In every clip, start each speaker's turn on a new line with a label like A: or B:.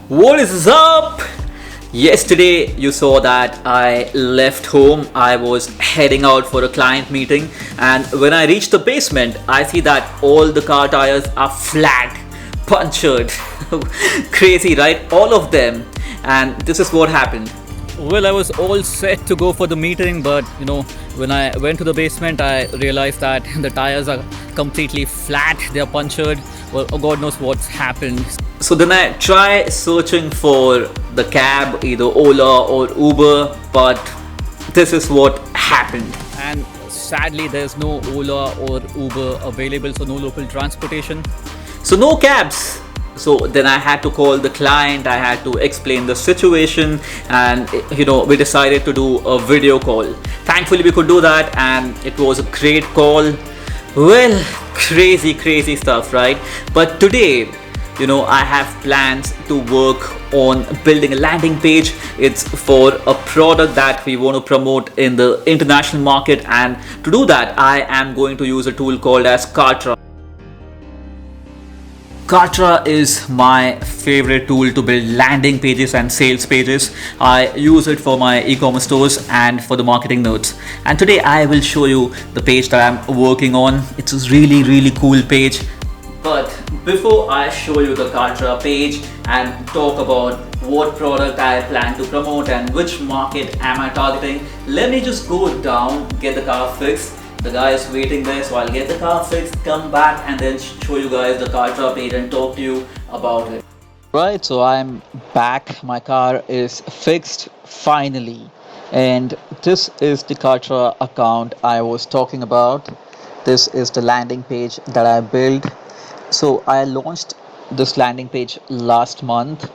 A: What is up? Yesterday, you saw that I left home. I was heading out for a client meeting, and when I reached the basement, I see that all the car tires are flat, punctured. Crazy, right? All of them. And this is what happened. Well, I was all set to go for the meeting, but when I went to the basement, I realized that the tires are completely flat, they're punctured. Well, God knows what's happened. So then I try searching for the cab, either Ola or Uber, but this is what happened. And sadly, there's no Ola or Uber available, so no local transportation. So no cabs. So then I had to call the client, I had to explain the situation, and we decided to do a video call. Thankfully we could do that, and it was a great call. Well, crazy stuff, right? But today, I have plans to work on building a landing page. It's for a product that we want to promote in the international market, and to do that I am going to use a tool called as Kartra. Kartra is my favorite tool to build landing pages and sales pages. I use it for my e-commerce stores and for the marketing nerds. And today I will show you the page that I'm working on. It's a really cool page. But before I show you the Kartra page and talk about what product I plan to promote and which market am I targeting, let me just go down, get the car fixed. The guy is waiting there, so I'll get the car fixed, come back, and then show you guys the Kartra page and talk to you about it. Right, so I'm back. My car is fixed finally, and this is the Kartra account I was talking about. This is the landing page that I built. So I launched this landing page last month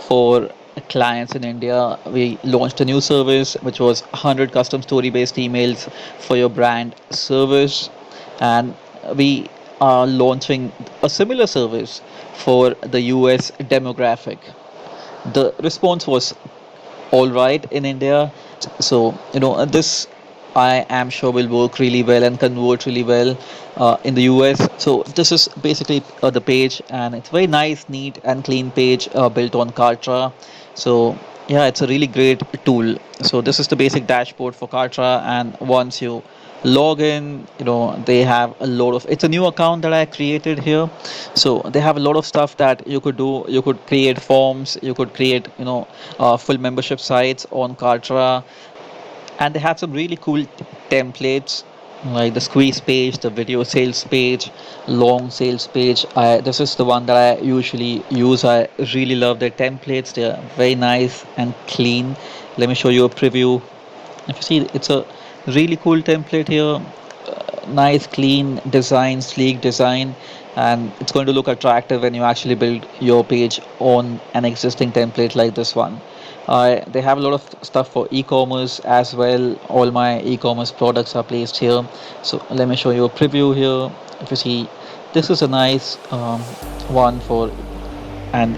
A: for clients in India. We launched a new service which was 100 custom story based emails for your brand service, and we are launching a similar service for the US demographic. The response was all right in India, so this I am sure will work really well and convert really well in the US. So this is basically the page, and it's very nice, neat, and clean page built on Kartra. So yeah, it's a really great tool. So this is the basic dashboard for Kartra, and once you log in, they have a lot of. It's a new account that I created here, so they have a lot of stuff that you could do. You could create forms, you could create full membership sites on Kartra, and they have some really cool templates like the squeeze page, the video sales page, long sales page. This is the one that I usually use. I really love their templates. They're very nice and clean. Let me show you a preview. If you see, it's a really cool template here. Nice, clean design, sleek design, and it's going to look attractive when you actually build your page on an existing template like this one. They have a lot of stuff for e-commerce as well. All my e-commerce products are placed here. So let me show you a preview here. If you see, this is a nice one for an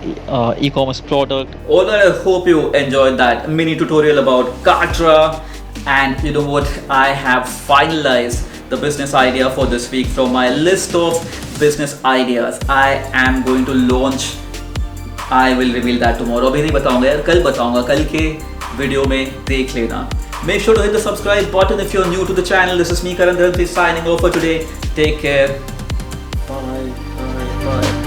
A: e-commerce product. Alright, I hope you enjoyed that mini tutorial about Kartra. And you know what? I have finalized the business idea for this week from my list of business ideas. I am going to launch. I will reveal that tomorrow. अभी नहीं बताऊंगा यार, कल बताऊंगा. कल के video में देख लेना. Make sure to hit the subscribe button if you're new to the channel. This is me, Kartra, signing off for today. Take care. Bye.